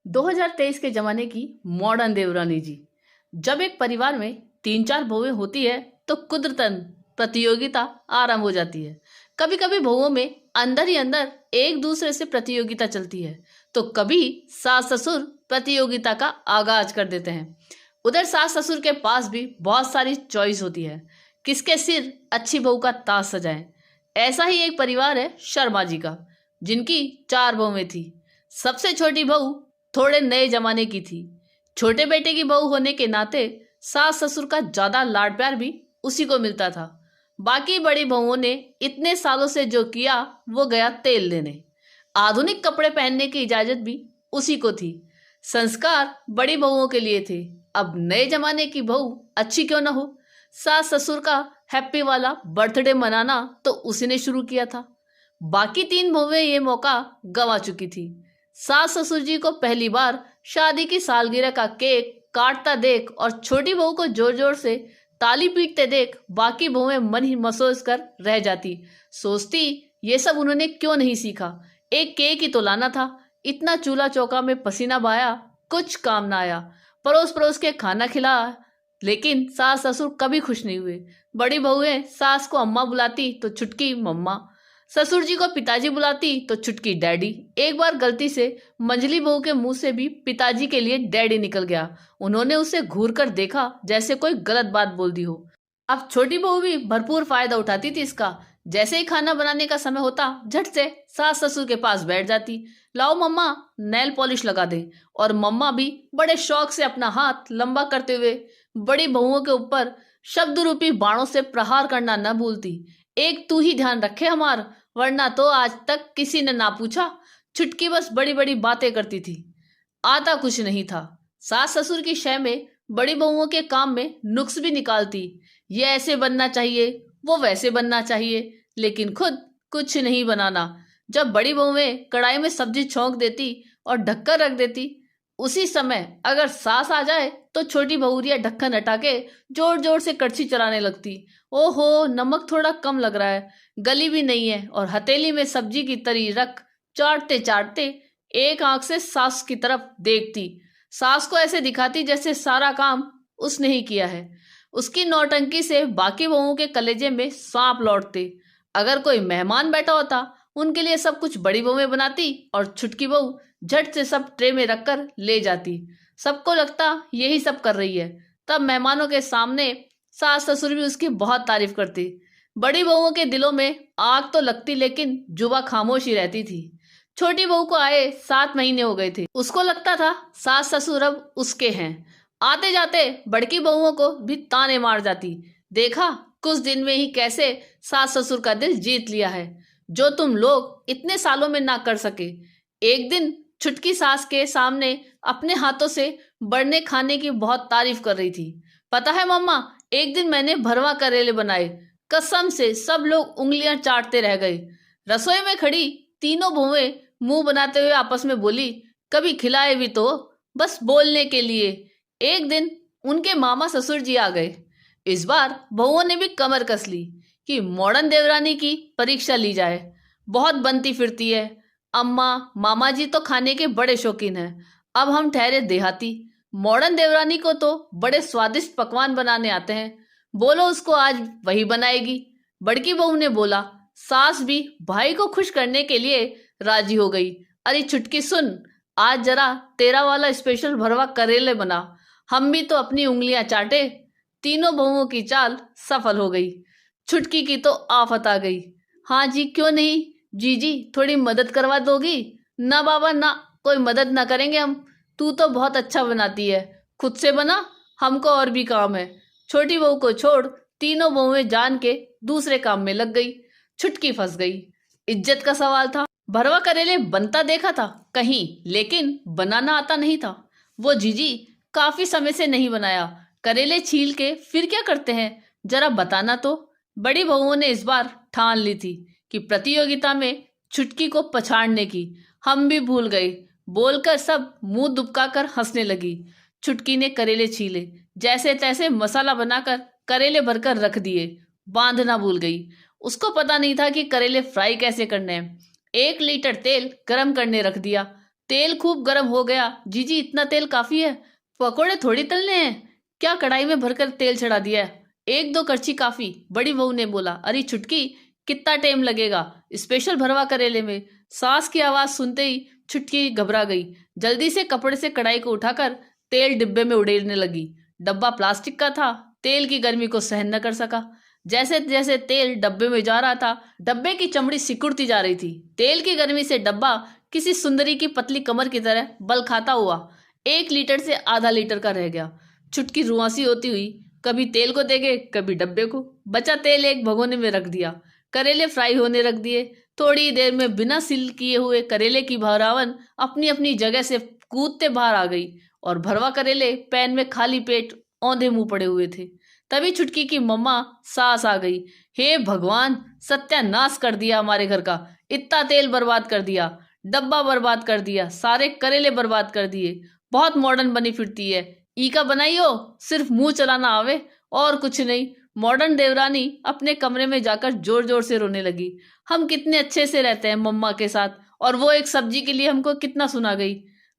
2023 के जमाने की मॉडर्न देवरानी जी। जब एक परिवार में 3-4 बहुएं होती है तो कुदरतन प्रतियोगिता आरंभ हो जाती है। कभी कभी बहुओं में अंदर ही अंदर एक दूसरे से प्रतियोगिता चलती है, तो कभी सास ससुर प्रतियोगिता का आगाज कर देते हैं। उधर सास ससुर के पास भी बहुत सारी चॉइस होती है, किसके सिर अच्छी बहू का ताज सजाएं। ऐसा ही एक परिवार है शर्मा जी का, जिनकी 4 बहुएं थी। सबसे छोटी बहू थोड़े नए जमाने की थी। छोटे बेटे की बहू होने के नाते सास ससुर का ज्यादा लाड प्यार भी उसी को मिलता था। बाकी बड़ी बहुओं ने इतने सालों से जो किया वो गया तेल लेने। आधुनिक कपड़े पहनने की इजाजत भी उसी को थी। संस्कार बड़ी बहुओं के लिए थे। अब नए जमाने की बहू अच्छी क्यों ना हो, सास ससुर का हैप्पी वाला बर्थडे मनाना तो उसी ने शुरू किया था। बाकी 3 बहुएं ये मौका गंवा चुकी थी। सास ससुर जी को पहली बार शादी की सालगिरह का केक काटता देख और छोटी बहू को जोर जोर से ताली पीटते देख बाकी बहुएं मन ही मसोस कर रह जाती। सोचती ये सब उन्होंने क्यों नहीं सीखा, एक केक ही तो लाना था। इतना चूल्हा चौका में पसीना बहाया, कुछ काम ना आया। परोस परोस के खाना खिलाया, लेकिन सास ससुर कभी खुश नहीं हुए। बड़ी बहुएं सास को अम्मा बुलाती तो छुटकी मम्मा, ससुर जी को पिताजी बुलाती तो छुटकी डैडी। एक बार गलती से मंझली बहू के मुंह से भी पिताजी के लिए डैडी निकल गया। उन्होंने उसे घूर कर देखा जैसे कोई गलत बात बोल दी हो। अब छोटी बहू भी भरपूर फायदा उठाती थी इसका। जैसे ही खाना बनाने का समय होता, झट से सास ससुर के पास बैठ जाती। लाओ मम्मा नेल पॉलिश लगा दे। और मम्मा भी बड़े शौक से अपना हाथ लंबा करते हुए बड़ी बहुओं के ऊपर शब्द रूपी बाणों से प्रहार करना न भूलती। एक तू ही ध्यान रखे हमार, वरना तो आज तक किसी ने ना पूछा। छुटकी बस बड़ी बड़ी बातें करती थी, आता कुछ नहीं था। सास ससुर की शय में बड़ी बहुओं के काम में नुक्स भी निकालती। ये ऐसे बनना चाहिए, वो वैसे बनना चाहिए, लेकिन खुद कुछ नहीं बनाना। जब बड़ी बहुएं कढ़ाई में सब्जी छौंक देती और ढक्कन रख देती, उसी समय अगर सास आ जाए तो छोटी बहुरिया ढक्कन हटा के जोर जोर से कड़छी चलाने लगती। ओहो, नमक थोड़ा कम लग रहा है, गली भी नहीं है। और हथेली में सब्जी की तरी रख चाटते चाटते एक आंख से सास की तरफ देखती। सास को ऐसे दिखाती जैसे सारा काम उसने ही किया है। उसकी नौटंकी से बाकी बहुओं के कलेजे में सांप लौटते। अगर कोई मेहमान बैठा होता, उनके लिए सब कुछ बड़ी बहुएं बनाती और छुटकी बहू झट से सब ट्रे में रखकर ले जाती। सबको लगता यही सब कर रही है। तब मेहमानों के सामने सास ससुर भी उसकी बहुत तारीफ करती। बड़ी बहुओं के दिलों में आग तो लगती, लेकिन जुबा खामोश ही रहती थी। छोटी बहू को आए 7 महीने हो गए थे। उसको लगता था सास ससुर अब उसके हैं। आते जाते बड़की बहुओं को भी ताने मार जाती। देखा कुछ दिन में ही कैसे सास ससुर का दिल जीत लिया है, जो तुम लोग इतने सालों में ना कर सके। एक दिन छुटकी सास के सामने अपने हाथों से बरने खाने की बहुत तारीफ कर रही थी। पता है मम्मा, एक दिन मैंने भरवा करेले बनाए, कसम से सब लोग उंगलियां चाटते रह गए। रसोई में खड़ी तीनों बहुएं मुंह बनाते हुए आपस में बोली, कभी खिलाए भी तो, बस बोलने के लिए। एक दिन उनके मामा ससुर जी आ गए। इस बार बहुओं ने भी कमर कस ली कि मॉडर्न देवरानी की परीक्षा ली जाए। बहुत बनती फिरती है। अम्मा मामा जी तो खाने के बड़े शौकीन हैं, अब हम ठहरे देहाती। मॉडर्न देवरानी को तो बड़े स्वादिष्ट पकवान बनाने आते हैं, बोलो उसको आज वही बनाएगी। बड़की बहू ने बोला। सास भी भाई को खुश करने के लिए राजी हो गई। अरे छुटकी सुन, आज जरा तेरा वाला स्पेशल भरवा करेले बना, हम भी तो अपनी उंगलियां चाटे। तीनों बहुओं की चाल सफल हो गई। छुटकी की तो आफत आ गई। हाँ जी, क्यों नहीं जीजी, थोड़ी मदद करवा दोगी? ना बाबा ना, कोई मदद ना करेंगे हम, तू तो बहुत अच्छा बनाती है, खुद से बना, हमको और भी काम है। छोटी बहू को छोड़ तीनों बहुएं जान के दूसरे काम में लग गई। छुटकी फंस गई। इज्जत का सवाल था। भरवा करेले बनता देखा था कहीं, लेकिन बनाना आता नहीं था। वो जीजी काफी समय से नहीं बनाया। करेले छील के फिर क्या करते हैं, जरा बताना तो। बड़ी बहुओं ने इस बार ठान ली थी कि प्रतियोगिता में छुटकी को पछाड़ने की। हम भी भूल गए, बोलकर सब मुंह दुबकाकर हंसने लगी। छुटकी ने करेले छीले, जैसे तैसे मसाला बनाकर करेले भरकर रख दिए। बांधना भूल गई। उसको पता नहीं था कि करेले फ्राई कैसे करने हैं। 1 लीटर तेल गरम करने रख दिया। तेल खूब गर्म हो गया। जीजी इतना तेल काफी है, पकोड़े थोड़ी तलने हैं, क्या कढ़ाई में भरकर तेल चढ़ा दिया है? एक दो करछी काफी, बड़ी बहू ने बोला। अरे छुटकी, कितना टाइम लगेगा, स्पेशल भरवा करेले में। सास की आवाज सुनते ही छुटकी घबरा गई। जल्दी से कपड़े से कढ़ाई को उठाकर तेल डिब्बे में उड़ेलने लगी। डब्बा प्लास्टिक का था, तेल की गर्मी को सहन न कर सका। जैसे जैसे तेल डब्बे में जा रहा था, डब्बे की चमड़ी सिकुड़ती जा रही थी। तेल की गर्मी से डब्बा किसी सुंदरी की पतली कमर की तरह बल खाता हुआ 1 लीटर से आधा लीटर का रह गया। छुटकी रुआंसी होती हुई कभी तेल को देखे, कभी डब्बे को। बचा तेल एक भगोने में रख दिया, करेले फ्राई होने रख दिए। थोड़ी देर में बिना सील किए हुए करेले की भरावन अपनी अपनी जगह से कूदते बाहर आ गई और भरवा करेले पैन में खाली पेट औंधे मुंह पड़े हुए थे। तभी छुटकी की मम्मा सास आ गई। हे भगवान, सत्यानाश कर दिया हमारे घर का, इतना तेल बर्बाद कर दिया, डब्बा बर्बाद कर दिया, सारे करेले बर्बाद कर दिए। बहुत मॉडर्न बनी फिरती है, ई का बनाई हो, सिर्फ मुंह चलाना आवे और कुछ नहीं। मॉडर्न देवरानी अपने कमरे में जाकर जोर जोर से रोने लगी। हम कितने अच्छे से रहते हैं मम्मा के साथ, और वो एक सब्जी के लिए हमको कितना सुना गई।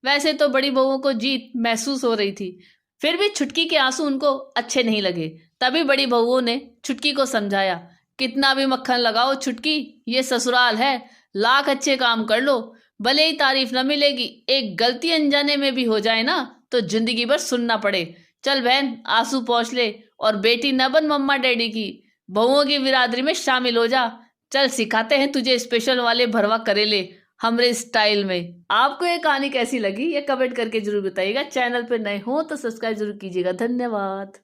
वैसे तो बड़ी बहुओं को जीत महसूस हो रही थी, फिर भी छुटकी के आंसू उनको अच्छे नहीं लगे। तभी बड़ी बहुओं ने छुटकी को समझाया, कितना भी मक्खन लगाओ छुटकी, ये ससुराल है, लाख अच्छे काम कर लो, भले ही तारीफ न मिलेगी, एक गलती अनजाने में भी हो जाए ना तो जिंदगी भर सुनना पड़े। चल बहन, आंसू पोंछ ले और बेटी न बन मम्मा डैडी की, बहुओं की बिरादरी में शामिल हो जा। चल सिखाते हैं तुझे स्पेशल वाले भरवा करेले हमरे स्टाइल में। आपको ये कहानी कैसी लगी ये कमेंट करके जरूर बताइएगा। चैनल पे नए हो तो सब्सक्राइब जरूर कीजिएगा। धन्यवाद।